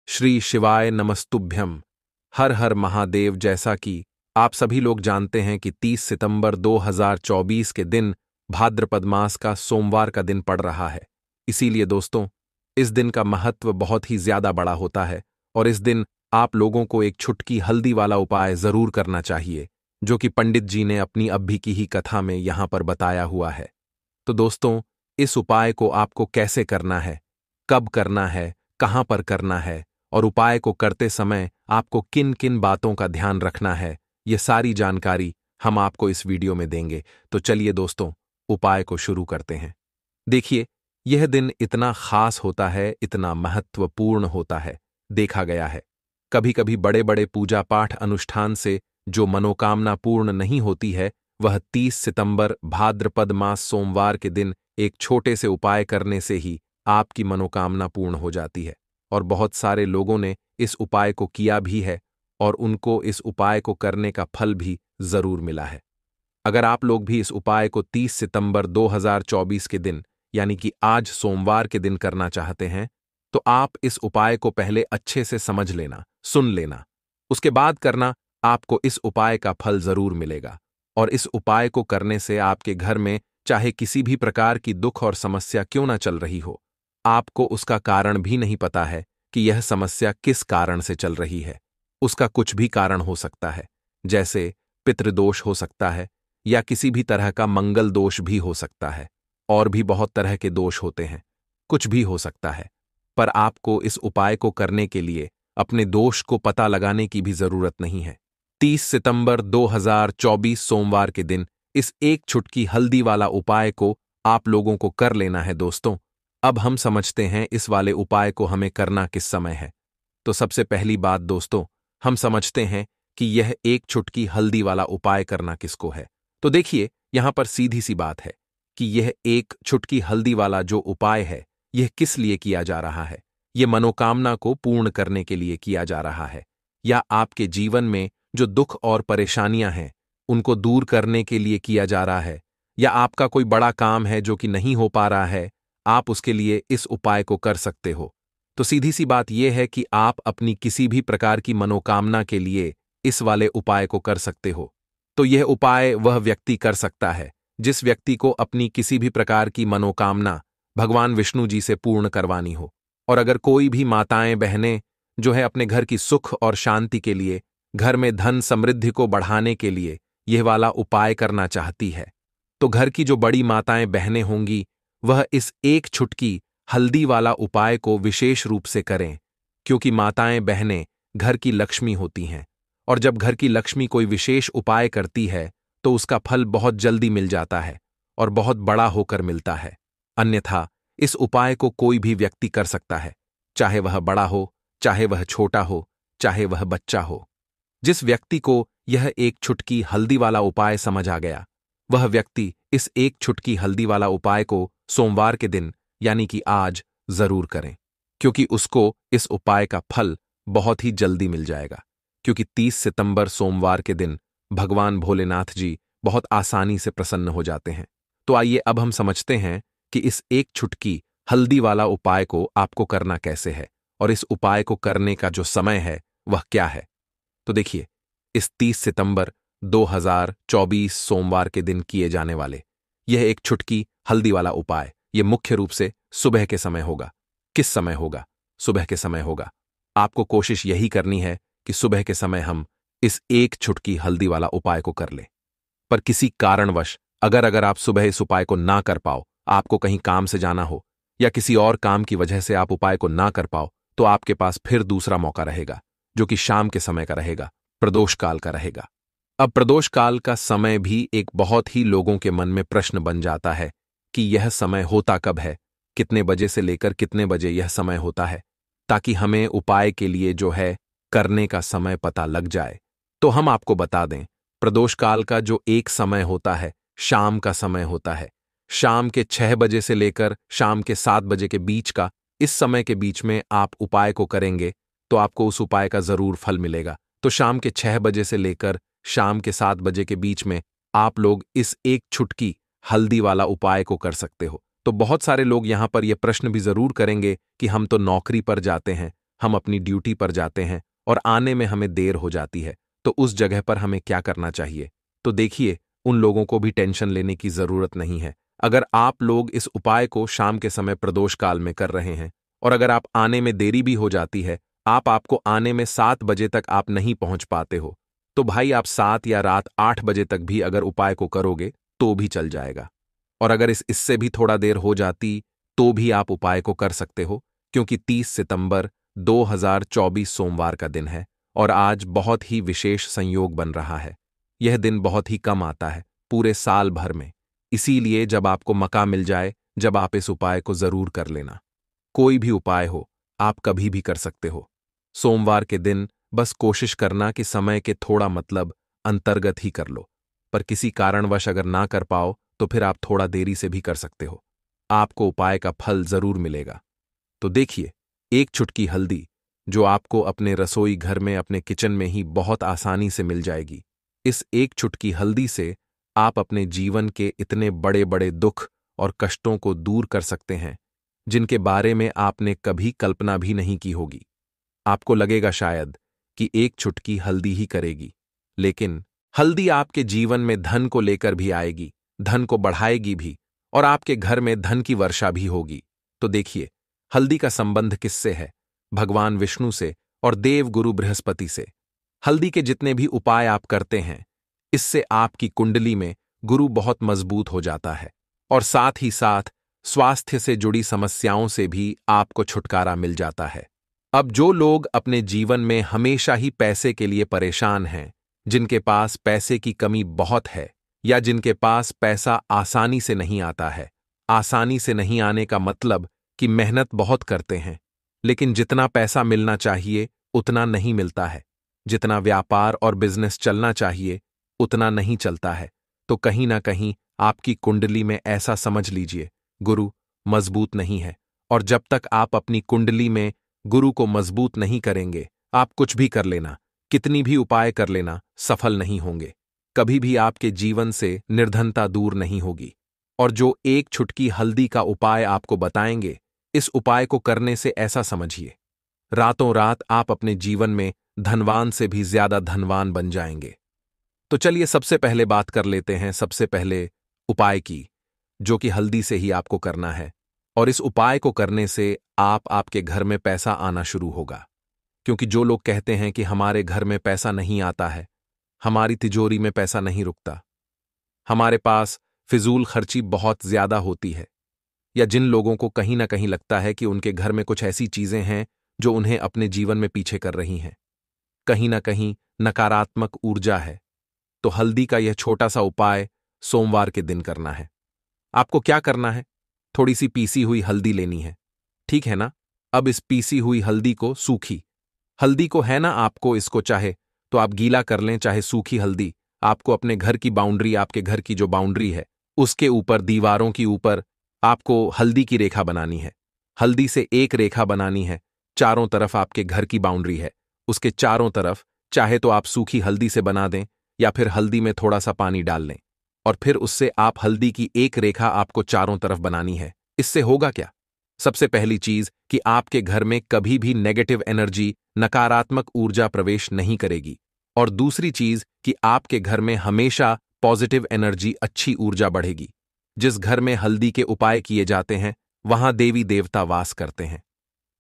श्री शिवाय नमस्तुभ्यम। हर हर महादेव। जैसा कि आप सभी लोग जानते हैं कि 30 सितंबर 2024 के दिन भाद्रपद मास का सोमवार का दिन पड़ रहा है। इसीलिए दोस्तों, इस दिन का महत्व बहुत ही ज्यादा बड़ा होता है और इस दिन आप लोगों को एक छुटकी हल्दी वाला उपाय जरूर करना चाहिए, जो कि पंडित जी ने अपनी अभी की ही कथा में यहां पर बताया हुआ है। तो दोस्तों, इस उपाय को आपको कैसे करना है, कब करना है, कहां पर करना है और उपाय को करते समय आपको किन किन बातों का ध्यान रखना है, ये सारी जानकारी हम आपको इस वीडियो में देंगे। तो चलिए दोस्तों, उपाय को शुरू करते हैं। देखिए, यह दिन इतना खास होता है, इतना महत्वपूर्ण होता है। देखा गया है, कभी कभी बड़े बड़े पूजा पाठ अनुष्ठान से जो मनोकामना पूर्ण नहीं होती है, वह 30 सितंबर भाद्रपद मास सोमवार के दिन एक छोटे से उपाय करने से ही आपकी मनोकामना पूर्ण हो जाती है। और बहुत सारे लोगों ने इस उपाय को किया भी है और उनको इस उपाय को करने का फल भी जरूर मिला है। अगर आप लोग भी इस उपाय को 30 सितंबर 2024 के दिन यानी कि आज सोमवार के दिन करना चाहते हैं, तो आप इस उपाय को पहले अच्छे से समझ लेना, सुन लेना। उसके बाद करना, आपको इस उपाय का फल जरूर मिलेगा। और इस उपाय को करने से आपके घर में चाहे किसी भी प्रकार की दुख और समस्या क्यों ना चल रही हो, आपको उसका कारण भी नहीं पता है कि यह समस्या किस कारण से चल रही है। उसका कुछ भी कारण हो सकता है, जैसे पितृदोष हो सकता है या किसी भी तरह का मंगल दोष भी हो सकता है, और भी बहुत तरह के दोष होते हैं, कुछ भी हो सकता है। पर आपको इस उपाय को करने के लिए अपने दोष को पता लगाने की भी जरूरत नहीं है। 30 सितंबर 2024 सोमवार के दिन इस एक छुटकी हल्दी वाला उपाय को आप लोगों को कर लेना है। दोस्तों, अब हम समझते हैं इस वाले उपाय को हमें करना किस समय है। तो सबसे पहली बात दोस्तों, हम समझते हैं कि यह एक छुटकी हल्दी वाला उपाय करना किसको है। तो देखिए, यहां पर सीधी सी बात है कि यह एक छुटकी हल्दी वाला जो उपाय है, यह किस लिए किया जा रहा है। यह मनोकामना को पूर्ण करने के लिए किया जा रहा है, या आपके जीवन में जो दुख और परेशानियां हैं उनको दूर करने के लिए किया जा रहा है, या आपका कोई बड़ा काम है जो कि नहीं हो पा रहा है, आप उसके लिए इस उपाय को कर सकते हो। तो सीधी सी बात यह है कि आप अपनी किसी भी प्रकार की मनोकामना के लिए इस वाले उपाय को कर सकते हो। तो यह उपाय वह व्यक्ति कर सकता है जिस व्यक्ति को अपनी किसी भी प्रकार की मनोकामना भगवान विष्णु जी से पूर्ण करवानी हो। और अगर कोई भी माताएं बहनें जो है अपने घर की सुख और शांति के लिए, घर में धन समृद्धि को बढ़ाने के लिए यह वाला उपाय करना चाहती है, तो घर की जो बड़ी माताएं बहनें होंगी, वह इस एक छुटकी हल्दी वाला उपाय को विशेष रूप से करें, क्योंकि माताएं बहनें घर की लक्ष्मी होती हैं। और जब घर की लक्ष्मी कोई विशेष उपाय करती है तो उसका फल बहुत जल्दी मिल जाता है और बहुत बड़ा होकर मिलता है। अन्यथा इस उपाय को कोई भी व्यक्ति कर सकता है, चाहे वह बड़ा हो, चाहे वह छोटा हो, चाहे वह बच्चा हो। जिस व्यक्ति को यह एक छुटकी हल्दी वाला उपाय समझ आ गया, वह व्यक्ति इस एक छुटकी हल्दी वाला उपाय को सोमवार के दिन यानी कि आज जरूर करें, क्योंकि उसको इस उपाय का फल बहुत ही जल्दी मिल जाएगा। क्योंकि 30 सितंबर सोमवार के दिन भगवान भोलेनाथ जी बहुत आसानी से प्रसन्न हो जाते हैं। तो आइए अब हम समझते हैं कि इस एक छुटकी हल्दी वाला उपाय को आपको करना कैसे है और इस उपाय को करने का जो समय है वह क्या है। तो देखिए, इस 30 सितंबर 2024 सोमवार के दिन किए जाने वाले यह एक छुटकी हल्दी वाला उपाय, यह मुख्य रूप से सुबह के समय होगा। किस समय होगा? सुबह के समय होगा। आपको कोशिश यही करनी है कि सुबह के समय हम इस एक छुटकी हल्दी वाला उपाय को कर लें। पर किसी कारणवश अगर आप सुबह इस उपाय को ना कर पाओ, आपको कहीं काम से जाना हो या किसी और काम की वजह से आप उपाय को ना कर पाओ, तो आपके पास फिर दूसरा मौका रहेगा, जो कि शाम के समय का रहेगा, प्रदोष काल का रहेगा। अब प्रदोष काल का समय भी एक बहुत ही लोगों के मन में प्रश्न बन जाता है कि यह समय होता कब है, कितने बजे से लेकर कितने बजे यह समय होता है, ताकि हमें उपाय के लिए जो है करने का समय पता लग जाए। तो हम आपको बता दें, प्रदोष काल का जो एक समय होता है, शाम का समय होता है। शाम के 6 बजे से लेकर शाम के 7 बजे के बीच का, इस समय के बीच में आप उपाय को करेंगे तो आपको उस उपाय का जरूर फल मिलेगा। तो शाम के 6 बजे से लेकर शाम के 7 बजे के बीच में आप लोग इस एक छुटकी हल्दी वाला उपाय को कर सकते हो। तो बहुत सारे लोग यहां पर यह प्रश्न भी जरूर करेंगे कि हम तो नौकरी पर जाते हैं, हम अपनी ड्यूटी पर जाते हैं और आने में हमें देर हो जाती है, तो उस जगह पर हमें क्या करना चाहिए? तो देखिए, उन लोगों को भी टेंशन लेने की जरूरत नहीं है। अगर आप लोग इस उपाय को शाम के समय प्रदोष काल में कर रहे हैं और अगर आप आने में देरी भी हो जाती है, आपको आने में 7 बजे तक आप नहीं पहुंच पाते हो, तो भाई आप 7 या रात 8 बजे तक भी अगर उपाय को करोगे तो भी चल जाएगा। और अगर इससे भी थोड़ा देर हो जाती तो भी आप उपाय को कर सकते हो, क्योंकि 30 सितंबर 2024 सोमवार का दिन है और आज बहुत ही विशेष संयोग बन रहा है। यह दिन बहुत ही कम आता है पूरे साल भर में, इसीलिए जब आपको मौका मिल जाए, जब आप इस उपाय को जरूर कर लेना। कोई भी उपाय हो, आप कभी भी कर सकते हो। सोमवार के दिन बस कोशिश करना कि समय के थोड़ा मतलब अंतर्गत ही कर लो, पर किसी कारणवश अगर ना कर पाओ तो फिर आप थोड़ा देरी से भी कर सकते हो। आपको उपाय का फल जरूर मिलेगा। तो देखिए, एक चुटकी हल्दी जो आपको अपने रसोई घर में, अपने किचन में ही बहुत आसानी से मिल जाएगी। इस एक चुटकी हल्दी से आप अपने जीवन के इतने बड़े बड़े दुख और कष्टों को दूर कर सकते हैं जिनके बारे में आपने कभी कल्पना भी नहीं की होगी। आपको लगेगा शायद कि एक चुटकी हल्दी ही करेगी, लेकिन हल्दी आपके जीवन में धन को लेकर भी आएगी, धन को बढ़ाएगी भी और आपके घर में धन की वर्षा भी होगी। तो देखिए, हल्दी का संबंध किससे है? भगवान विष्णु से और देव गुरु बृहस्पति से। हल्दी के जितने भी उपाय आप करते हैं, इससे आपकी कुंडली में गुरु बहुत मजबूत हो जाता है और साथ ही साथ स्वास्थ्य से जुड़ी समस्याओं से भी आपको छुटकारा मिल जाता है। अब जो लोग अपने जीवन में हमेशा ही पैसे के लिए परेशान हैं, जिनके पास पैसे की कमी बहुत है या जिनके पास पैसा आसानी से नहीं आता है, आसानी से नहीं आने का मतलब कि मेहनत बहुत करते हैं लेकिन जितना पैसा मिलना चाहिए उतना नहीं मिलता है, जितना व्यापार और बिजनेस चलना चाहिए उतना नहीं चलता है, तो कहीं ना कहीं आपकी कुंडली में ऐसा समझ लीजिए गुरु मजबूत नहीं है। और जब तक आप अपनी कुंडली में गुरु को मजबूत नहीं करेंगे, आप कुछ भी कर लेना, कितनी भी उपाय कर लेना, सफल नहीं होंगे। कभी भी आपके जीवन से निर्धनता दूर नहीं होगी। और जो एक चुटकी हल्दी का उपाय आपको बताएंगे, इस उपाय को करने से ऐसा समझिए, रातों रात आप अपने जीवन में धनवान से भी ज्यादा धनवान बन जाएंगे। तो चलिए सबसे पहले बात कर लेते हैं सबसे पहले उपाय की, जो कि हल्दी से ही आपको करना है। और इस उपाय को करने से आपके घर में पैसा आना शुरू होगा। क्योंकि जो लोग कहते हैं कि हमारे घर में पैसा नहीं आता है, हमारी तिजोरी में पैसा नहीं रुकता, हमारे पास फिजूल खर्ची बहुत ज्यादा होती है, या जिन लोगों को कहीं ना कहीं लगता है कि उनके घर में कुछ ऐसी चीजें हैं जो उन्हें अपने जीवन में पीछे कर रही हैं, कहीं ना कहीं नकारात्मक ऊर्जा है, तो हल्दी का यह छोटा सा उपाय सोमवार के दिन करना है। आपको क्या करना है? थोड़ी सी पीसी हुई हल्दी लेनी है, ठीक है ना? अब इस पीसी हुई हल्दी को, सूखी हल्दी को है ना, आपको इसको चाहे तो आप गीला कर लें, चाहे सूखी हल्दी, आपको अपने घर की बाउंड्री, आपके घर की जो बाउंड्री है उसके ऊपर, दीवारों की ऊपर आपको हल्दी की रेखा बनानी है। हल्दी से एक रेखा बनानी है, चारों तरफ आपके घर की बाउंड्री है, उसके चारों तरफ चाहे तो आप सूखी हल्दी से बना दें या फिर हल्दी में थोड़ा सा पानी डाल लें और फिर उससे आप हल्दी की एक रेखा आपको चारों तरफ बनानी है। इससे होगा क्या? सबसे पहली चीज कि आपके घर में कभी भी नेगेटिव एनर्जी, नकारात्मक ऊर्जा प्रवेश नहीं करेगी, और दूसरी चीज कि आपके घर में हमेशा पॉजिटिव एनर्जी, अच्छी ऊर्जा बढ़ेगी। जिस घर में हल्दी के उपाय किए जाते हैं वहां देवी देवता वास करते हैं।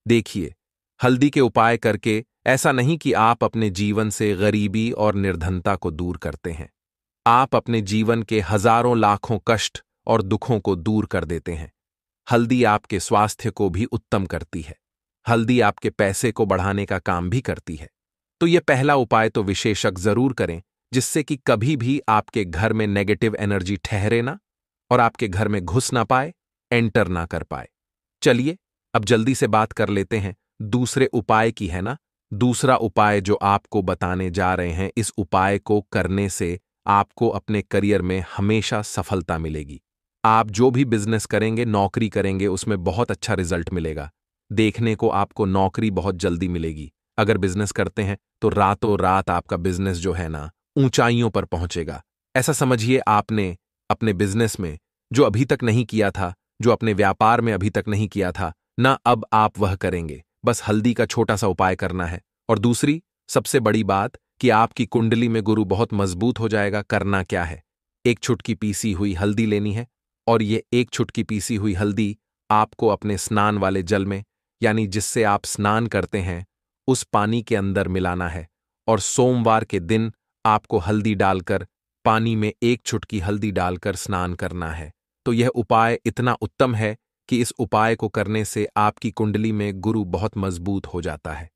देखिए, हल्दी के उपाय करके ऐसा नहीं कि आप अपने जीवन से गरीबी और निर्धनता को दूर करते हैं, आप अपने जीवन के हजारों लाखों कष्ट और दुखों को दूर कर देते हैं। हल्दी आपके स्वास्थ्य को भी उत्तम करती है, हल्दी आपके पैसे को बढ़ाने का काम भी करती है। तो यह पहला उपाय तो विशेषक जरूर करें, जिससे कि कभी भी आपके घर में नेगेटिव एनर्जी ठहरे ना और आपके घर में घुस ना पाए, एंटर ना कर पाए। चलिए अब जल्दी से बात कर लेते हैं दूसरे उपाय की, है ना? दूसरा उपाय जो आपको बताने जा रहे हैं, इस उपाय को करने से आपको अपने करियर में हमेशा सफलता मिलेगी। आप जो भी बिजनेस करेंगे, नौकरी करेंगे, उसमें बहुत अच्छा रिजल्ट मिलेगा। देखने को आपको नौकरी बहुत जल्दी मिलेगी। अगर बिजनेस करते हैं तो रातों रात आपका बिजनेस जो है ना, ऊंचाइयों पर पहुंचेगा। ऐसा समझिए, आपने अपने बिजनेस में जो अभी तक नहीं किया था, जो अपने व्यापार में अभी तक नहीं किया था ना, अब आप वह करेंगे। बस हल्दी का छोटा सा उपाय करना है। और दूसरी सबसे बड़ी बात कि आपकी कुंडली में गुरु बहुत मजबूत हो जाएगा। करना क्या है, एक चुटकी पीसी हुई हल्दी लेनी है, और ये एक चुटकी पीसी हुई हल्दी आपको अपने स्नान वाले जल में, यानी जिससे आप स्नान करते हैं, उस पानी के अंदर मिलाना है। और सोमवार के दिन आपको हल्दी डालकर, पानी में एक चुटकी हल्दी डालकर स्नान करना है। तो यह उपाय इतना उत्तम है कि इस उपाय को करने से आपकी कुंडली में गुरु बहुत मजबूत हो जाता है।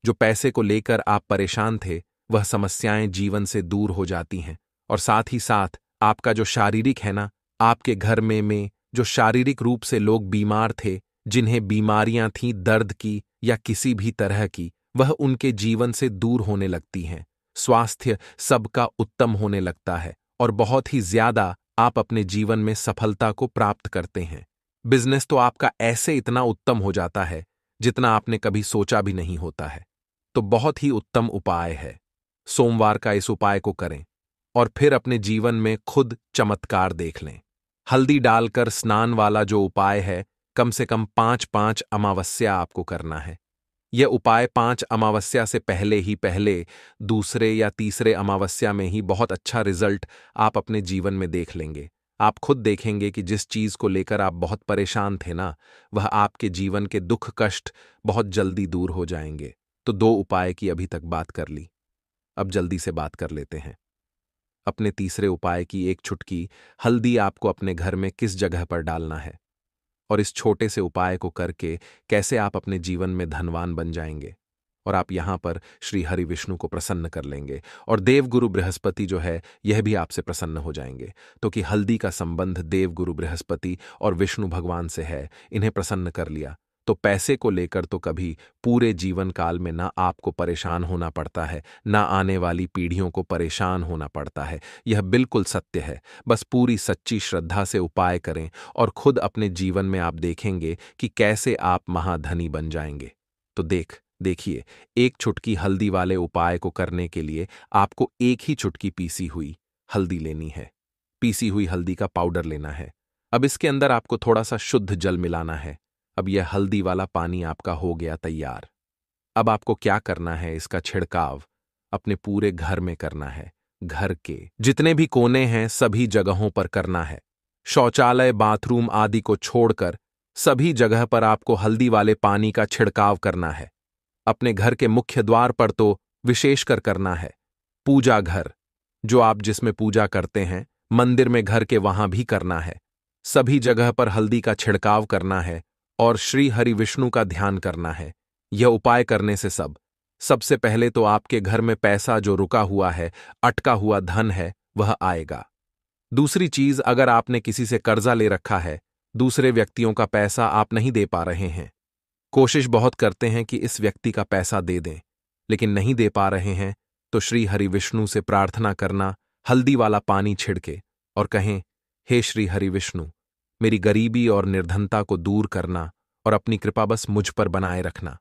जो पैसे को लेकर आप परेशान थे, वह समस्याएं जीवन से दूर हो जाती हैं। और साथ ही साथ आपका जो शारीरिक है ना, आपके घर में जो शारीरिक रूप से लोग बीमार थे, जिन्हें बीमारियां थीं दर्द की या किसी भी तरह की, वह उनके जीवन से दूर होने लगती हैं। स्वास्थ्य सबका उत्तम होने लगता है और बहुत ही ज्यादा आप अपने जीवन में सफलता को प्राप्त करते हैं। बिजनेस तो आपका ऐसे इतना उत्तम हो जाता है जितना आपने कभी सोचा भी नहीं होता है। तो बहुत ही उत्तम उपाय है। सोमवार का इस उपाय को करें और फिर अपने जीवन में खुद चमत्कार देख लें। हल्दी डालकर स्नान वाला जो उपाय है, कम से कम 5-5 अमावस्या आपको करना है। यह उपाय 5 अमावस्या से पहले दूसरे या तीसरे अमावस्या में ही बहुत अच्छा रिजल्ट आप अपने जीवन में देख लेंगे। आप खुद देखेंगे कि जिस चीज को लेकर आप बहुत परेशान थे ना, वह आपके जीवन के दुख कष्ट बहुत जल्दी दूर हो जाएंगे। तो 2 उपाय की अभी तक बात कर ली, अब जल्दी से बात कर लेते हैं अपने तीसरे उपाय की। एक चुटकी हल्दी आपको अपने घर में किस जगह पर डालना है, और इस छोटे से उपाय को करके कैसे आप अपने जीवन में धनवान बन जाएंगे। और आप यहां पर श्री हरि विष्णु को प्रसन्न कर लेंगे, और देवगुरु बृहस्पति जो है यह भी आपसे प्रसन्न हो जाएंगे। तो कि हल्दी का संबंध देवगुरु बृहस्पति और विष्णु भगवान से है, इन्हें प्रसन्न कर लिया तो पैसे को लेकर तो कभी पूरे जीवन काल में ना आपको परेशान होना पड़ता है, ना आने वाली पीढ़ियों को परेशान होना पड़ता है। यह बिल्कुल सत्य है। बस पूरी सच्ची श्रद्धा से उपाय करें और खुद अपने जीवन में आप देखेंगे कि कैसे आप महाधनी बन जाएंगे। तो देखिए, एक चुटकी हल्दी वाले उपाय को करने के लिए आपको एक ही चुटकी पीसी हुई हल्दी लेनी है। पीसी हुई हल्दी का पाउडर लेना है। अब इसके अंदर आपको थोड़ा सा शुद्ध जल मिलाना है। अब यह हल्दी वाला पानी आपका हो गया तैयार। अब आपको क्या करना है, इसका छिड़काव अपने पूरे घर में करना है। घर के जितने भी कोने हैं सभी जगहों पर करना है। शौचालय, बाथरूम आदि को छोड़कर सभी जगह पर आपको हल्दी वाले पानी का छिड़काव करना है। अपने घर के मुख्य द्वार पर तो विशेषकर करना है। पूजा घर, जो आप जिसमें पूजा करते हैं, मंदिर में घर के वहां भी करना है। सभी जगह पर हल्दी का छिड़काव करना है और श्री हरि विष्णु का ध्यान करना है। यह उपाय करने से सबसे पहले तो आपके घर में पैसा जो रुका हुआ है, अटका हुआ धन है, वह आएगा। दूसरी चीज, अगर आपने किसी से कर्जा ले रखा है, दूसरे व्यक्तियों का पैसा आप नहीं दे पा रहे हैं, कोशिश बहुत करते हैं कि इस व्यक्ति का पैसा दे दें, लेकिन नहीं दे पा रहे हैं, तो श्री हरि विष्णु से प्रार्थना करना, हल्दी वाला पानी छिड़के और कहें, हे श्री हरि विष्णु, मेरी गरीबी और निर्धनता को दूर करना और अपनी कृपा बस मुझ पर बनाए रखना।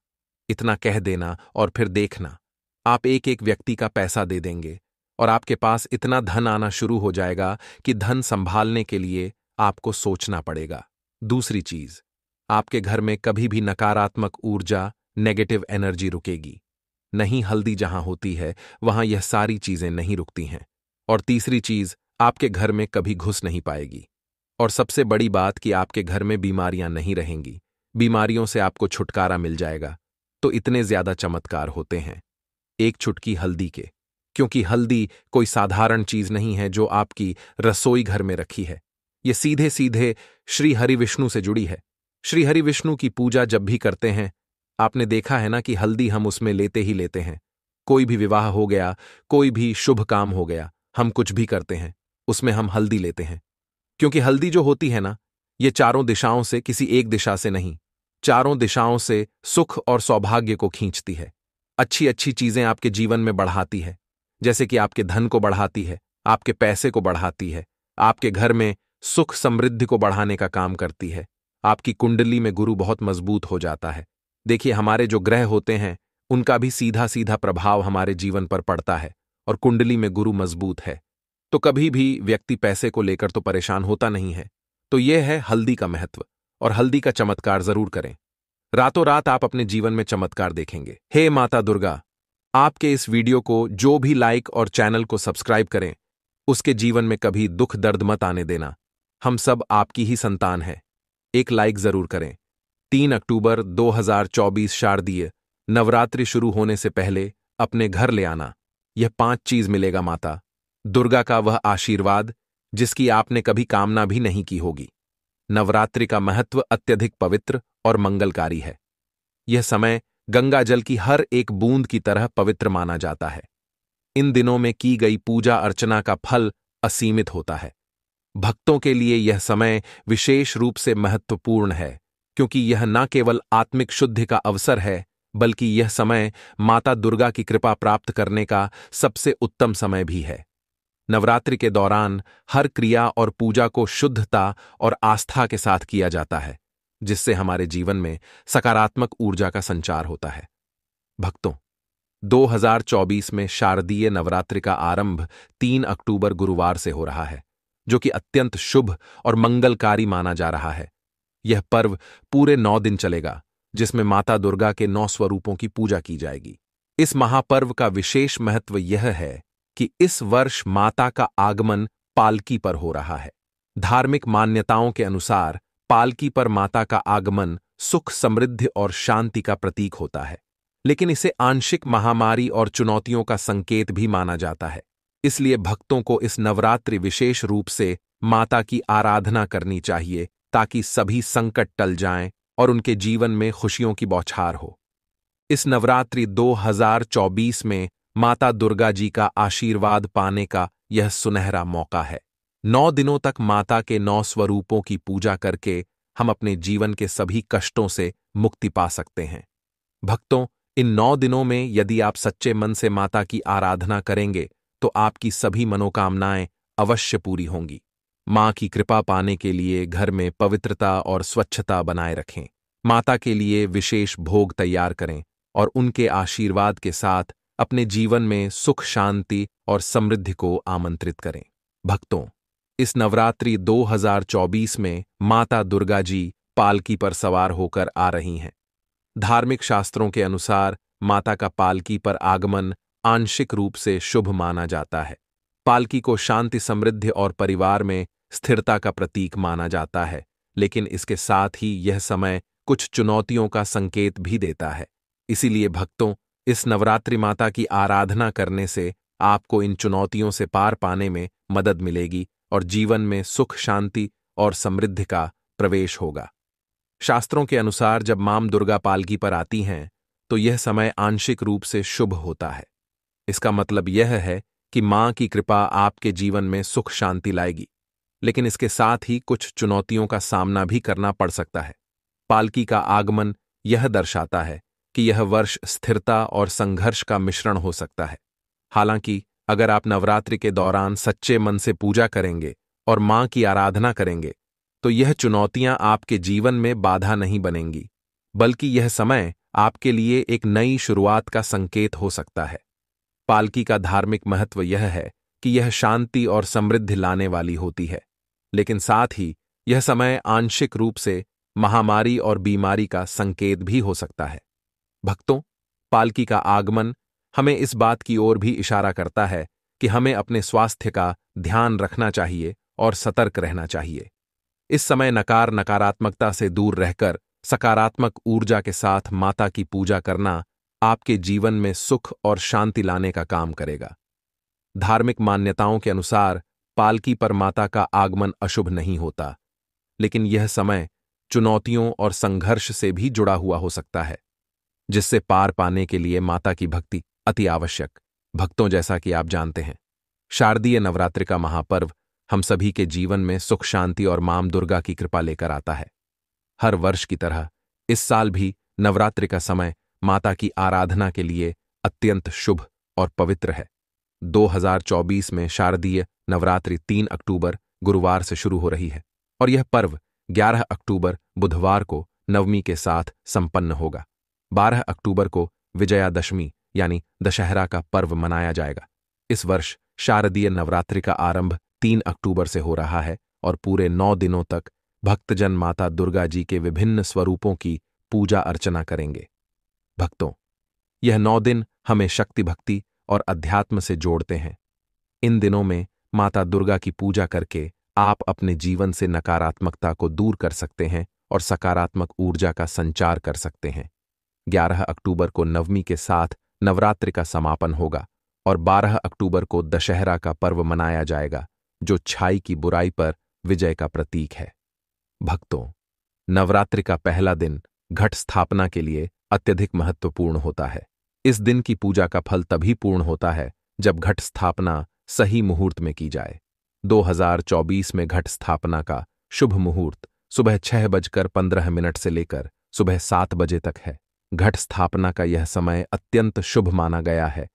इतना कह देना और फिर देखना, आप एक एक व्यक्ति का पैसा दे देंगे और आपके पास इतना धन आना शुरू हो जाएगा कि धन संभालने के लिए आपको सोचना पड़ेगा। दूसरी चीज, आपके घर में कभी भी नकारात्मक ऊर्जा, नेगेटिव एनर्जी रुकेगी नहीं। हल्दी जहां होती है वहां यह सारी चीजें नहीं रुकती हैं। और तीसरी चीज, आपके घर में कभी घुस नहीं पाएगी। और सबसे बड़ी बात कि आपके घर में बीमारियां नहीं रहेंगी। बीमारियों से आपको छुटकारा मिल जाएगा। तो इतने ज्यादा चमत्कार होते हैं एक चुटकी हल्दी के, क्योंकि हल्दी कोई साधारण चीज नहीं है जो आपकी रसोई घर में रखी है। ये सीधे सीधे श्री हरि विष्णु से जुड़ी है। श्री हरि विष्णु की पूजा जब भी करते हैं, आपने देखा है ना कि हल्दी हम उसमें लेते ही लेते हैं। कोई भी विवाह हो गया, कोई भी शुभ काम हो गया, हम कुछ भी करते हैं, उसमें हम हल्दी लेते हैं। क्योंकि हल्दी जो होती है ना, ये चारों दिशाओं से, किसी एक दिशा से नहीं, चारों दिशाओं से सुख और सौभाग्य को खींचती है। अच्छी अच्छी चीजें आपके जीवन में बढ़ाती है, जैसे कि आपके धन को बढ़ाती है, आपके पैसे को बढ़ाती है, आपके घर में सुख समृद्धि को बढ़ाने का काम करती है। आपकी कुंडली में गुरु बहुत मजबूत हो जाता है। देखिए, हमारे जो ग्रह होते हैं उनका भी सीधा सीधा प्रभाव हमारे जीवन पर पड़ता है, और कुंडली में गुरु मजबूत है तो कभी भी व्यक्ति पैसे को लेकर तो परेशान होता नहीं है। तो यह है हल्दी का महत्व, और हल्दी का चमत्कार जरूर करें। रातों रात आप अपने जीवन में चमत्कार देखेंगे। हे माता दुर्गा, आपके इस वीडियो को जो भी लाइक और चैनल को सब्सक्राइब करें, उसके जीवन में कभी दुख दर्द मत आने देना। हम सब आपकी ही संतान हैं। एक लाइक जरूर करें। 3 अक्टूबर 2024 शारदीय नवरात्रि शुरू होने से पहले अपने घर ले आना। यह 5 चीज मिलेगा माता दुर्गा का वह आशीर्वाद जिसकी आपने कभी कामना भी नहीं की होगी। नवरात्रि का महत्व अत्यधिक पवित्र और मंगलकारी है। यह समय गंगा जल की हर एक बूंद की तरह पवित्र माना जाता है। इन दिनों में की गई पूजा अर्चना का फल असीमित होता है। भक्तों के लिए यह समय विशेष रूप से महत्वपूर्ण है, क्योंकि यह न केवल आत्मिक शुद्धि का अवसर है, बल्कि यह समय माता दुर्गा की कृपा प्राप्त करने का सबसे उत्तम समय भी है। नवरात्रि के दौरान हर क्रिया और पूजा को शुद्धता और आस्था के साथ किया जाता है, जिससे हमारे जीवन में सकारात्मक ऊर्जा का संचार होता है। भक्तों, 2024 में शारदीय नवरात्रि का आरंभ 3 अक्टूबर गुरुवार से हो रहा है, जो कि अत्यंत शुभ और मंगलकारी माना जा रहा है। यह पर्व पूरे 9 दिन चलेगा, जिसमें माता दुर्गा के 9 स्वरूपों की पूजा की जाएगी। इस महापर्व का विशेष महत्व यह है कि इस वर्ष माता का आगमन पालकी पर हो रहा है। धार्मिक मान्यताओं के अनुसार पालकी पर माता का आगमन सुख, समृद्धि और शांति का प्रतीक होता है, लेकिन इसे आंशिक महामारी और चुनौतियों का संकेत भी माना जाता है। इसलिए भक्तों को इस नवरात्रि विशेष रूप से माता की आराधना करनी चाहिए, ताकि सभी संकट टल जाएं और उनके जीवन में खुशियों की बौछार हो। इस नवरात्रि 2024 में माता दुर्गा जी का आशीर्वाद पाने का यह सुनहरा मौका है। 9 दिनों तक माता के 9 स्वरूपों की पूजा करके हम अपने जीवन के सभी कष्टों से मुक्ति पा सकते हैं। भक्तों, इन 9 दिनों में यदि आप सच्चे मन से माता की आराधना करेंगे तो आपकी सभी मनोकामनाएं अवश्य पूरी होंगी। मां की कृपा पाने के लिए घर में पवित्रता और स्वच्छता बनाए रखें। माता के लिए विशेष भोग तैयार करें और उनके आशीर्वाद के साथ अपने जीवन में सुख, शांति और समृद्धि को आमंत्रित करें। भक्तों, इस नवरात्रि 2024 में माता दुर्गा जी पालकी पर सवार होकर आ रही हैं। धार्मिक शास्त्रों के अनुसार माता का पालकी पर आगमन आंशिक रूप से शुभ माना जाता है। पालकी को शांति, समृद्धि और परिवार में स्थिरता का प्रतीक माना जाता है, लेकिन इसके साथ ही यह समय कुछ चुनौतियों का संकेत भी देता है। इसीलिए भक्तों, इस नवरात्रि माता की आराधना करने से आपको इन चुनौतियों से पार पाने में मदद मिलेगी और जीवन में सुख, शांति और समृद्धि का प्रवेश होगा। शास्त्रों के अनुसार जब मां दुर्गा पालकी पर आती हैं तो यह समय आंशिक रूप से शुभ होता है। इसका मतलब यह है कि मां की कृपा आपके जीवन में सुख, शांति लाएगी, लेकिन इसके साथ ही कुछ चुनौतियों का सामना भी करना पड़ सकता है। पालकी का आगमन यह दर्शाता है कि यह वर्ष स्थिरता और संघर्ष का मिश्रण हो सकता है। हालांकि अगर आप नवरात्रि के दौरान सच्चे मन से पूजा करेंगे और मां की आराधना करेंगे तो यह चुनौतियां आपके जीवन में बाधा नहीं बनेंगी, बल्कि यह समय आपके लिए एक नई शुरुआत का संकेत हो सकता है। पालकी का धार्मिक महत्व यह है कि यह शांति और समृद्धि लाने वाली होती है, लेकिन साथ ही यह समय आंशिक रूप से महामारी और बीमारी का संकेत भी हो सकता है। भक्तों, पालकी का आगमन हमें इस बात की ओर भी इशारा करता है कि हमें अपने स्वास्थ्य का ध्यान रखना चाहिए और सतर्क रहना चाहिए। इस समय नकारात्मकता से दूर रहकर सकारात्मक ऊर्जा के साथ माता की पूजा करना आपके जीवन में सुख और शांति लाने का काम करेगा। धार्मिक मान्यताओं के अनुसार पालकी पर माता का आगमन अशुभ नहीं होता, लेकिन यह समय चुनौतियों और संघर्ष से भी जुड़ा हुआ हो सकता है, जिससे पार पाने के लिए माता की भक्ति अति आवश्यक। भक्तों, जैसा कि आप जानते हैं, शारदीय नवरात्रि का महापर्व हम सभी के जीवन में सुख, शांति और मां दुर्गा की कृपा लेकर आता है। हर वर्ष की तरह इस साल भी नवरात्रि का समय माता की आराधना के लिए अत्यंत शुभ और पवित्र है। 2024 में शारदीय नवरात्रि 3 अक्टूबर गुरुवार से शुरू हो रही है और यह पर्व 11 अक्टूबर बुधवार को नवमी के साथ संपन्न होगा। 12 अक्टूबर को विजयादशमी यानी दशहरा का पर्व मनाया जाएगा। इस वर्ष शारदीय नवरात्रि का आरंभ 3 अक्टूबर से हो रहा है और पूरे 9 दिनों तक भक्तजन माता दुर्गा जी के विभिन्न स्वरूपों की पूजा अर्चना करेंगे। भक्तों, यह 9 दिन हमें शक्ति भक्ति और अध्यात्म से जोड़ते हैं। इन दिनों में माता दुर्गा की पूजा करके आप अपने जीवन से नकारात्मकता को दूर कर सकते हैं और सकारात्मक ऊर्जा का संचार कर सकते हैं। 11 अक्टूबर को नवमी के साथ नवरात्रि का समापन होगा और 12 अक्टूबर को दशहरा का पर्व मनाया जाएगा, जो छाई की बुराई पर विजय का प्रतीक है। भक्तों, नवरात्रि का पहला दिन घट स्थापना के लिए अत्यधिक महत्वपूर्ण होता है। इस दिन की पूजा का फल तभी पूर्ण होता है जब घट स्थापना सही मुहूर्त में की जाए। 2024 में घट स्थापना का शुभ मुहूर्त सुबह 6:15 से लेकर सुबह 7 बजे तक है। घट स्थापना का यह समय अत्यंत शुभ माना गया है।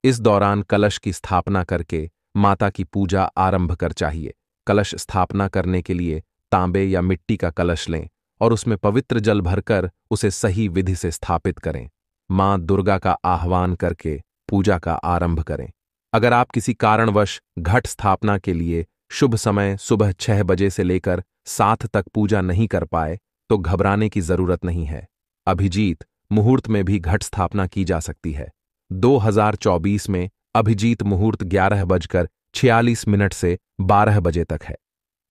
इस दौरान कलश की स्थापना करके माता की पूजा आरंभ कर चाहिए। कलश स्थापना करने के लिए तांबे या मिट्टी का कलश लें और उसमें पवित्र जल भरकर उसे सही विधि से स्थापित करें। मां दुर्गा का आह्वान करके पूजा का आरंभ करें। अगर आप किसी कारणवश घट स्थापना के लिए शुभ समय सुबह 6 बजे से लेकर 7 तक पूजा नहीं कर पाए तो घबराने की जरूरत नहीं है। अभिजीत मुहूर्त में भी घट स्थापना की जा सकती है। 2024 में अभिजीत मुहूर्त 11:46 से 12 बजे तक है।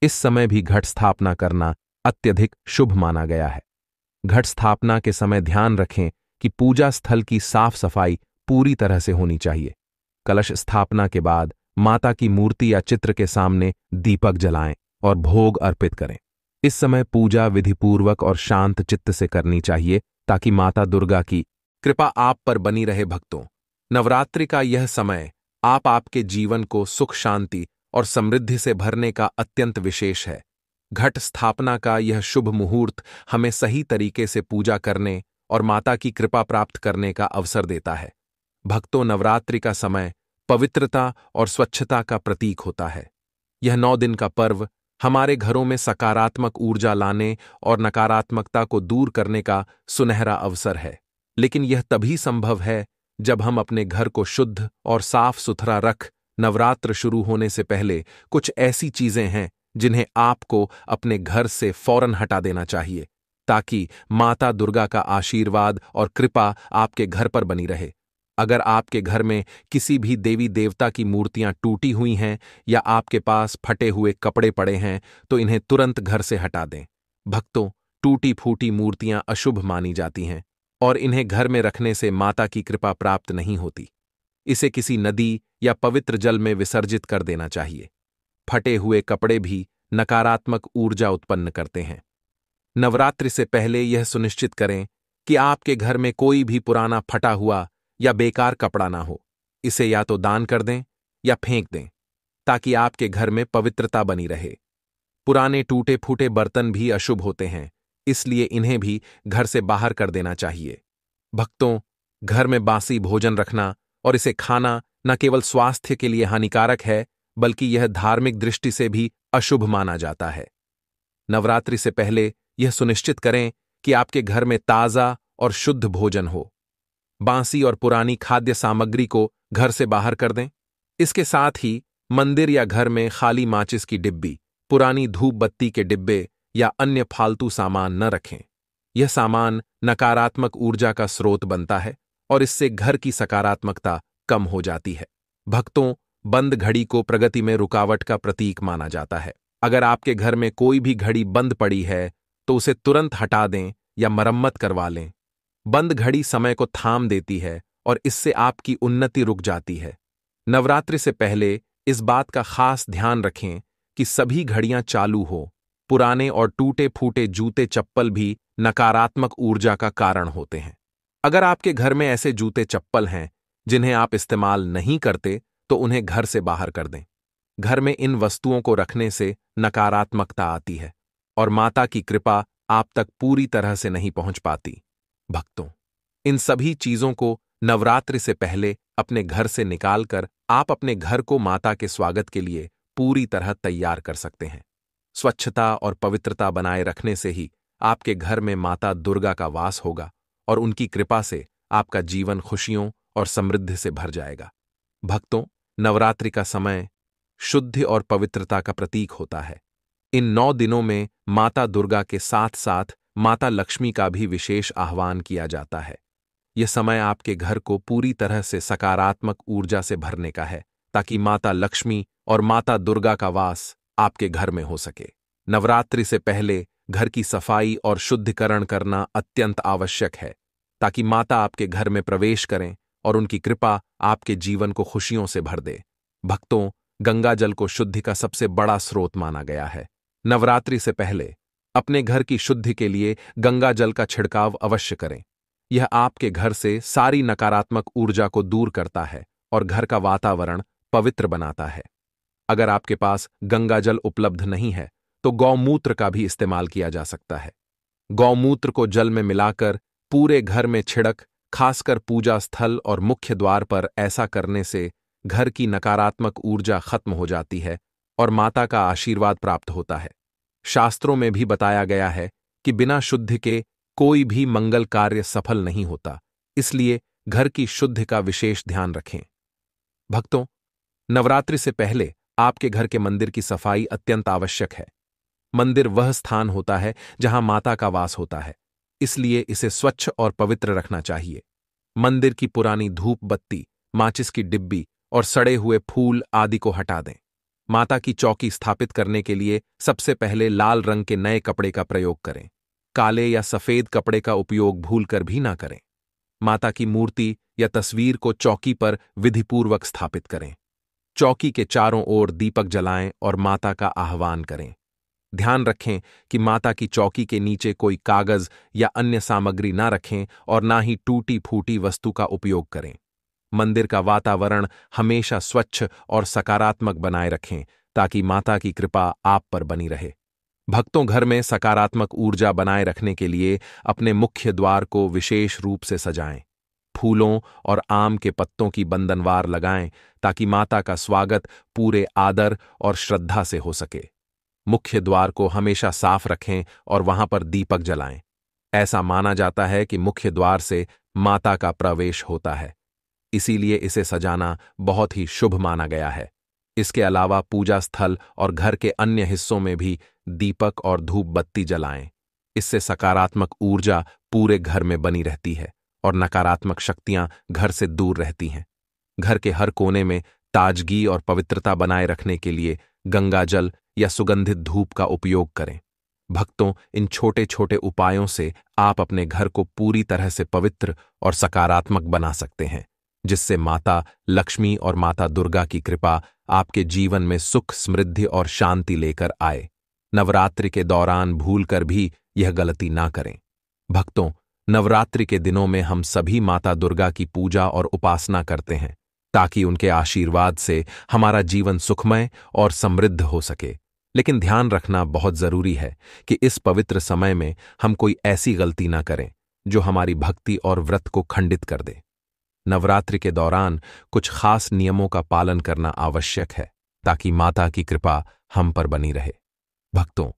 इस समय भी घट स्थापना करना अत्यधिक शुभ माना गया है। घट स्थापना के समय ध्यान रखें कि पूजा स्थल की साफ सफाई पूरी तरह से होनी चाहिए। कलश स्थापना के बाद माता की मूर्ति या चित्र के सामने दीपक जलाएं और भोग अर्पित करें। इस समय पूजा विधिपूर्वक और शांत चित्त से करनी चाहिए ताकि माता दुर्गा की कृपा आप पर बनी रहे। भक्तों, नवरात्रि का यह समय आपके जीवन को सुख शांति और समृद्धि से भरने का अत्यंत विशेष है। घट स्थापना का यह शुभ मुहूर्त हमें सही तरीके से पूजा करने और माता की कृपा प्राप्त करने का अवसर देता है। भक्तों, नवरात्रि का समय पवित्रता और स्वच्छता का प्रतीक होता है। यह 9 दिन का पर्व हमारे घरों में सकारात्मक ऊर्जा लाने और नकारात्मकता को दूर करने का सुनहरा अवसर है। लेकिन यह तभी संभव है जब हम अपने घर को शुद्ध और साफ सुथरा रख। नवरात्र शुरू होने से पहले कुछ ऐसी चीजें हैं जिन्हें आपको अपने घर से फौरन हटा देना चाहिए ताकि माता दुर्गा का आशीर्वाद और कृपा आपके घर पर बनी रहे। अगर आपके घर में किसी भी देवी देवता की मूर्तियां टूटी हुई हैं या आपके पास फटे हुए कपड़े पड़े हैं तो इन्हें तुरंत घर से हटा दें। भक्तों, टूटी फूटी मूर्तियां अशुभ मानी जाती हैं और इन्हें घर में रखने से माता की कृपा प्राप्त नहीं होती। इसे किसी नदी या पवित्र जल में विसर्जित कर देना चाहिए। फटे हुए कपड़े भी नकारात्मक ऊर्जा उत्पन्न करते हैं। नवरात्रि से पहले यह सुनिश्चित करें कि आपके घर में कोई भी पुराना फटा हुआ या बेकार कपड़ा ना हो। इसे या तो दान कर दें या फेंक दें ताकि आपके घर में पवित्रता बनी रहे। पुराने टूटे फूटे बर्तन भी अशुभ होते हैं, इसलिए इन्हें भी घर से बाहर कर देना चाहिए। भक्तों, घर में बासी भोजन रखना और इसे खाना न केवल स्वास्थ्य के लिए हानिकारक है बल्कि यह धार्मिक दृष्टि से भी अशुभ माना जाता है। नवरात्रि से पहले यह सुनिश्चित करें कि आपके घर में ताजा और शुद्ध भोजन हो। बासी और पुरानी खाद्य सामग्री को घर से बाहर कर दें। इसके साथ ही मंदिर या घर में खाली माचिस की डिब्बी, पुरानी धूप बत्ती के डिब्बे या अन्य फालतू सामान न रखें। यह सामान नकारात्मक ऊर्जा का स्रोत बनता है और इससे घर की सकारात्मकता कम हो जाती है। भक्तों, बंद घड़ी को प्रगति में रुकावट का प्रतीक माना जाता है। अगर आपके घर में कोई भी घड़ी बंद पड़ी है तो उसे तुरंत हटा दें या मरम्मत करवा लें। बंद घड़ी समय को थाम देती है और इससे आपकी उन्नति रुक जाती है। नवरात्रि से पहले इस बात का खास ध्यान रखें कि सभी घड़ियां चालू हो। पुराने और टूटे फूटे जूते चप्पल भी नकारात्मक ऊर्जा का कारण होते हैं। अगर आपके घर में ऐसे जूते चप्पल हैं जिन्हें आप इस्तेमाल नहीं करते तो उन्हें घर से बाहर कर दें। घर में इन वस्तुओं को रखने से नकारात्मकता आती है और माता की कृपा आप तक पूरी तरह से नहीं पहुंच पाती। भक्तों, इन सभी चीजों को नवरात्रि से पहले अपने घर से निकालकर आप अपने घर को माता के स्वागत के लिए पूरी तरह तैयार कर सकते हैं। स्वच्छता और पवित्रता बनाए रखने से ही आपके घर में माता दुर्गा का वास होगा और उनकी कृपा से आपका जीवन खुशियों और समृद्धि से भर जाएगा। भक्तों, नवरात्रि का समय शुद्धि और पवित्रता का प्रतीक होता है। इन 9 दिनों में माता दुर्गा के साथ साथ माता लक्ष्मी का भी विशेष आह्वान किया जाता है। यह समय आपके घर को पूरी तरह से सकारात्मक ऊर्जा से भरने का है, ताकि माता लक्ष्मी और माता दुर्गा का वास आपके घर में हो सके। नवरात्रि से पहले घर की सफाई और शुद्धिकरण करना अत्यंत आवश्यक है, ताकि माता आपके घर में प्रवेश करें और उनकी कृपा आपके जीवन को खुशियों से भर दे। भक्तों, गंगा जल को शुद्धि का सबसे बड़ा स्रोत माना गया है। नवरात्रि से पहले अपने घर की शुद्धि के लिए गंगा जल का छिड़काव अवश्य करें। यह आपके घर से सारी नकारात्मक ऊर्जा को दूर करता है और घर का वातावरण पवित्र बनाता है। अगर आपके पास गंगा जल उपलब्ध नहीं है तो गौमूत्र का भी इस्तेमाल किया जा सकता है। गौमूत्र को जल में मिलाकर पूरे घर में छिड़क, खासकर पूजा स्थल और मुख्य द्वार पर ऐसा करने से घर की नकारात्मक ऊर्जा खत्म हो जाती है और माता का आशीर्वाद प्राप्त होता है। शास्त्रों में भी बताया गया है कि बिना शुद्धि के कोई भी मंगल कार्य सफल नहीं होता, इसलिए घर की शुद्धि का विशेष ध्यान रखें। भक्तों, नवरात्रि से पहले आपके घर के मंदिर की सफाई अत्यंत आवश्यक है। मंदिर वह स्थान होता है जहां माता का वास होता है, इसलिए इसे स्वच्छ और पवित्र रखना चाहिए। मंदिर की पुरानी धूप बत्ती, माचिस की डिब्बी और सड़े हुए फूल आदि को हटा दें। माता की चौकी स्थापित करने के लिए सबसे पहले लाल रंग के नए कपड़े का प्रयोग करें। काले या सफेद कपड़े का उपयोग भूलकर भी ना करें। माता की मूर्ति या तस्वीर को चौकी पर विधिपूर्वक स्थापित करें। चौकी के चारों ओर दीपक जलाएं और माता का आह्वान करें। ध्यान रखें कि माता की चौकी के नीचे कोई कागज या अन्य सामग्री ना रखें और ना ही टूटी फूटी वस्तु का उपयोग करें। मंदिर का वातावरण हमेशा स्वच्छ और सकारात्मक बनाए रखें, ताकि माता की कृपा आप पर बनी रहे। भक्तों, घर में सकारात्मक ऊर्जा बनाए रखने के लिए अपने मुख्य द्वार को विशेष रूप से सजाएं। फूलों और आम के पत्तों की बंधनवार लगाएं, ताकि माता का स्वागत पूरे आदर और श्रद्धा से हो सके। मुख्य द्वार को हमेशा साफ रखें और वहां पर दीपक जलाएं। ऐसा माना जाता है कि मुख्य द्वार से माता का प्रवेश होता है, इसीलिए इसे सजाना बहुत ही शुभ माना गया है। इसके अलावा पूजा स्थल और घर के अन्य हिस्सों में भी दीपक और धूप बत्ती जलाएं। इससे सकारात्मक ऊर्जा पूरे घर में बनी रहती है और नकारात्मक शक्तियां घर से दूर रहती हैं। घर के हर कोने में ताजगी और पवित्रता बनाए रखने के लिए गंगा जल या सुगंधित धूप का उपयोग करें। भक्तों, इन छोटे छोटे उपायों से आप अपने घर को पूरी तरह से पवित्र और सकारात्मक बना सकते हैं, जिससे माता लक्ष्मी और माता दुर्गा की कृपा आपके जीवन में सुख, समृद्धि और शांति लेकर आए। नवरात्रि के दौरान भूलकर भी यह गलती ना करें। भक्तों, नवरात्रि के दिनों में हम सभी माता दुर्गा की पूजा और उपासना करते हैं, ताकि उनके आशीर्वाद से हमारा जीवन सुखमय और समृद्ध हो सके। लेकिन ध्यान रखना बहुत जरूरी है कि इस पवित्र समय में हम कोई ऐसी गलती ना करें जो हमारी भक्ति और व्रत को खंडित कर दे। नवरात्रि के दौरान कुछ खास नियमों का पालन करना आवश्यक है, ताकि माता की कृपा हम पर बनी रहे। भक्तों,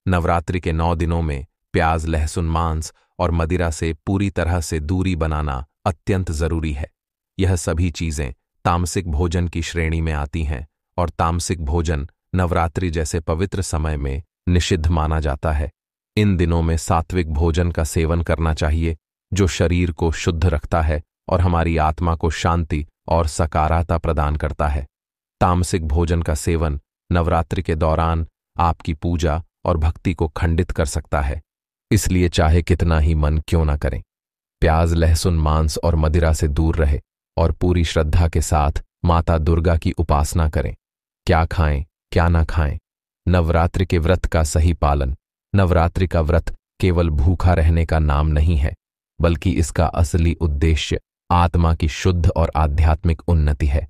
नवरात्रि के 9 दिनों में प्याज, लहसुन, मांस और मदिरा से पूरी तरह से दूरी बनाना अत्यंत जरूरी है। यह सभी चीजें तामसिक भोजन की श्रेणी में आती हैं और तामसिक भोजन नवरात्रि जैसे पवित्र समय में निषिद्ध माना जाता है। इन दिनों में सात्विक भोजन का सेवन करना चाहिए, जो शरीर को शुद्ध रखता है और हमारी आत्मा को शांति और सकारात्मकता प्रदान करता है। तामसिक भोजन का सेवन नवरात्रि के दौरान आपकी पूजा और भक्ति को खंडित कर सकता है, इसलिए चाहे कितना ही मन क्यों न करें, प्याज, लहसुन, मांस और मदिरा से दूर रहे और पूरी श्रद्धा के साथ माता दुर्गा की उपासना करें। क्या खाएं, क्या ना खाएं। नवरात्रि के व्रत का सही पालन। नवरात्रि का व्रत केवल भूखा रहने का नाम नहीं है, बल्कि इसका असली उद्देश्य आत्मा की शुद्ध और आध्यात्मिक उन्नति है।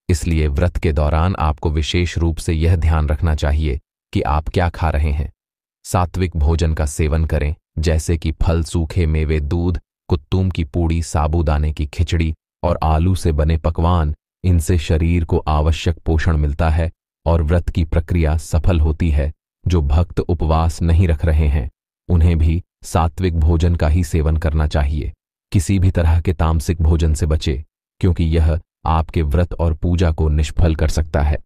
इसलिए व्रत के दौरान आपको विशेष रूप से यह ध्यान रखना चाहिए कि आप क्या खा रहे हैं। सात्विक भोजन का सेवन करें, जैसे कि फल, सूखे मेवे, दूध, कुत्तूम की पूड़ी, साबूदाने की खिचड़ी और आलू से बने पकवान। इनसे शरीर को आवश्यक पोषण मिलता है और व्रत की प्रक्रिया सफल होती है। जो भक्त उपवास नहीं रख रहे हैं, उन्हें भी सात्विक भोजन का ही सेवन करना चाहिए। किसी भी तरह के तामसिक भोजन से बचे, क्योंकि यह आपके व्रत और पूजा को निष्फल कर सकता है।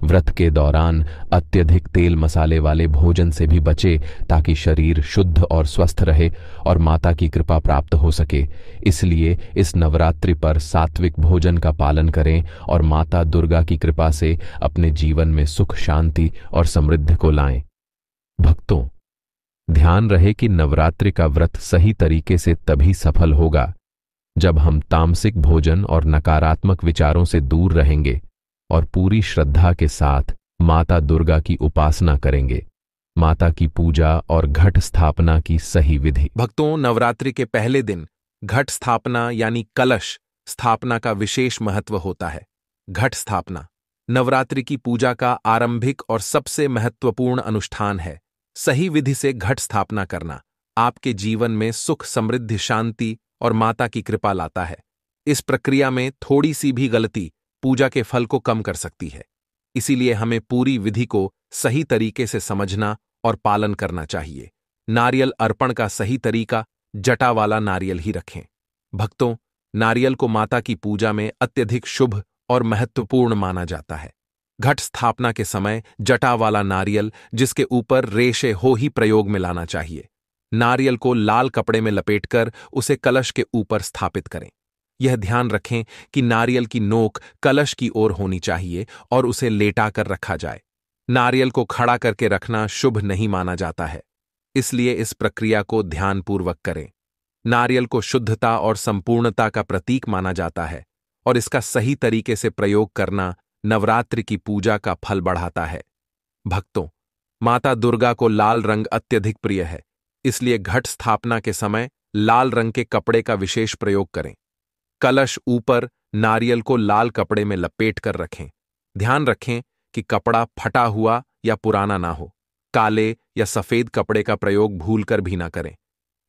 व्रत के दौरान अत्यधिक तेल मसाले वाले भोजन से भी बचे ताकि शरीर शुद्ध और स्वस्थ रहे और माता की कृपा प्राप्त हो सके। इसलिए इस नवरात्रि पर सात्विक भोजन का पालन करें और माता दुर्गा की कृपा से अपने जीवन में सुख, शांति और समृद्धि को लाएं। भक्तों, ध्यान रहे कि नवरात्रि का व्रत सही तरीके से तभी सफल होगा जब हम तामसिक भोजन और नकारात्मक विचारों से दूर रहेंगे और पूरी श्रद्धा के साथ माता दुर्गा की उपासना करेंगे। माता की पूजा और घट स्थापना की सही विधि। भक्तों, नवरात्रि के पहले दिन घट स्थापना यानी कलश स्थापना का विशेष महत्व होता है। घट स्थापना नवरात्रि की पूजा का आरंभिक और सबसे महत्वपूर्ण अनुष्ठान है। सही विधि से घट स्थापना करना आपके जीवन में सुख, समृद्धि, शांति और माता की कृपा लाता है। इस प्रक्रिया में थोड़ी सी भी गलती पूजा के फल को कम कर सकती है। इसीलिए हमें पूरी विधि को सही तरीके से समझना और पालन करना चाहिए। नारियल अर्पण का सही तरीका जटा वाला नारियल ही रखें। भक्तों, नारियल को माता की पूजा में अत्यधिक शुभ और महत्वपूर्ण माना जाता है। घट स्थापना के समय जटा वाला नारियल जिसके ऊपर रेशे हो ही प्रयोग में लाना चाहिए। नारियल को लाल कपड़े में लपेटकर उसे कलश के ऊपर स्थापित करें। यह ध्यान रखें कि नारियल की नोक कलश की ओर होनी चाहिए और उसे लेटाकर रखा जाए। नारियल को खड़ा करके रखना शुभ नहीं माना जाता है, इसलिए इस प्रक्रिया को ध्यानपूर्वक करें। नारियल को शुद्धता और संपूर्णता का प्रतीक माना जाता है और इसका सही तरीके से प्रयोग करना नवरात्रि की पूजा का फल बढ़ाता है। भक्तों, माता दुर्गा को लाल रंग अत्यधिक प्रिय है, इसलिए घट स्थापना के समय लाल रंग के कपड़े का विशेष प्रयोग करें। कलश ऊपर नारियल को लाल कपड़े में लपेट कर रखें। ध्यान रखें कि कपड़ा फटा हुआ या पुराना ना हो। काले या सफेद कपड़े का प्रयोग भूलकर भी ना करें,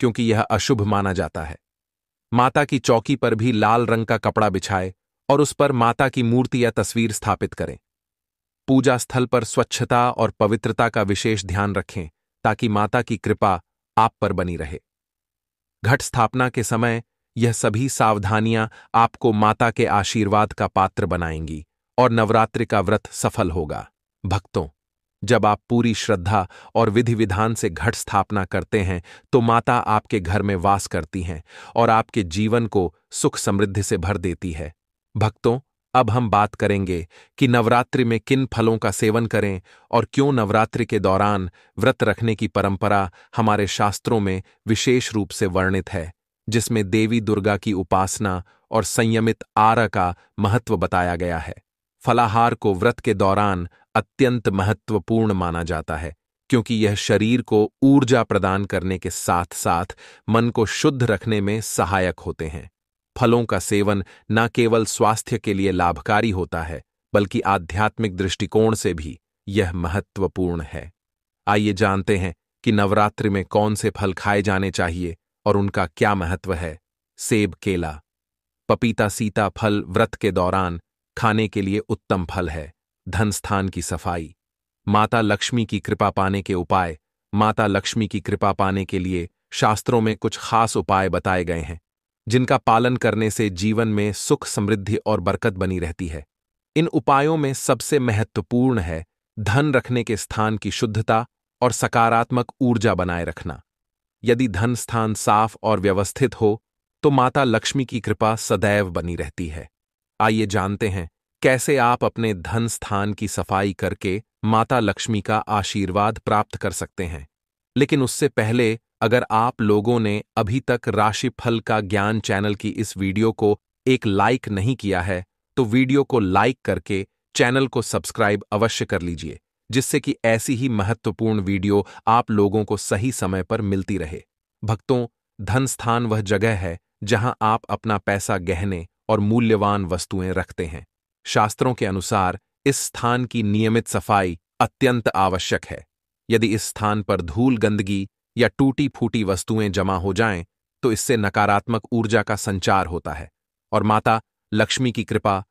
क्योंकि यह अशुभ माना जाता है। माता की चौकी पर भी लाल रंग का कपड़ा बिछाए और उस पर माता की मूर्ति या तस्वीर स्थापित करें। पूजा स्थल पर स्वच्छता और पवित्रता का विशेष ध्यान रखें ताकि माता की कृपा आप पर बनी रहे। घट स्थापना के समय यह सभी सावधानियां आपको माता के आशीर्वाद का पात्र बनाएंगी और नवरात्रि का व्रत सफल होगा। भक्तों, जब आप पूरी श्रद्धा और विधि विधान से घट स्थापना करते हैं तो माता आपके घर में वास करती हैं और आपके जीवन को सुख समृद्धि से भर देती है। भक्तों, अब हम बात करेंगे कि नवरात्रि में किन फलों का सेवन करें और क्यों नवरात्रि के दौरान व्रत रखने की परंपरा हमारे शास्त्रों में विशेष रूप से वर्णित है, जिसमें देवी दुर्गा की उपासना और संयमित आहार का महत्व बताया गया है। फलाहार को व्रत के दौरान अत्यंत महत्वपूर्ण माना जाता है, क्योंकि यह शरीर को ऊर्जा प्रदान करने के साथ साथ मन को शुद्ध रखने में सहायक होते हैं। फलों का सेवन न केवल स्वास्थ्य के लिए लाभकारी होता है, बल्कि आध्यात्मिक दृष्टिकोण से भी यह महत्वपूर्ण है। आइए जानते हैं कि नवरात्रि में कौन से फल खाए जाने चाहिए और उनका क्या महत्व है। सेब, केला, पपीता, सीता फल व्रत के दौरान खाने के लिए उत्तम फल है। धन स्थान की सफाई। माता लक्ष्मी की कृपा पाने के उपाय। माता लक्ष्मी की कृपा पाने के लिए शास्त्रों में कुछ खास उपाय बताए गए हैं, जिनका पालन करने से जीवन में सुख, समृद्धि और बरकत बनी रहती है। इन उपायों में सबसे महत्वपूर्ण है धन रखने के स्थान की शुद्धता और सकारात्मक ऊर्जा बनाए रखना। यदि धन स्थान साफ और व्यवस्थित हो तो माता लक्ष्मी की कृपा सदैव बनी रहती है। आइए जानते हैं कैसे आप अपने धन स्थान की सफाई करके माता लक्ष्मी का आशीर्वाद प्राप्त कर सकते हैं। लेकिन उससे पहले, अगर आप लोगों ने अभी तक राशिफल का ज्ञान चैनल की इस वीडियो को एक लाइक नहीं किया है, तो वीडियो को लाइक करके चैनल को सब्सक्राइब अवश्य कर लीजिए, जिससे कि ऐसी ही महत्वपूर्ण वीडियो आप लोगों को सही समय पर मिलती रहे। भक्तों, धन स्थान वह जगह है जहां आप अपना पैसा, गहने और मूल्यवान वस्तुएं रखते हैं। शास्त्रों के अनुसार इस स्थान की नियमित सफाई अत्यंत आवश्यक है। यदि इस स्थान पर धूल, गंदगी या टूटी फूटी वस्तुएं जमा हो जाएं, तो इससे नकारात्मक ऊर्जा का संचार होता है और माता लक्ष्मी की कृपा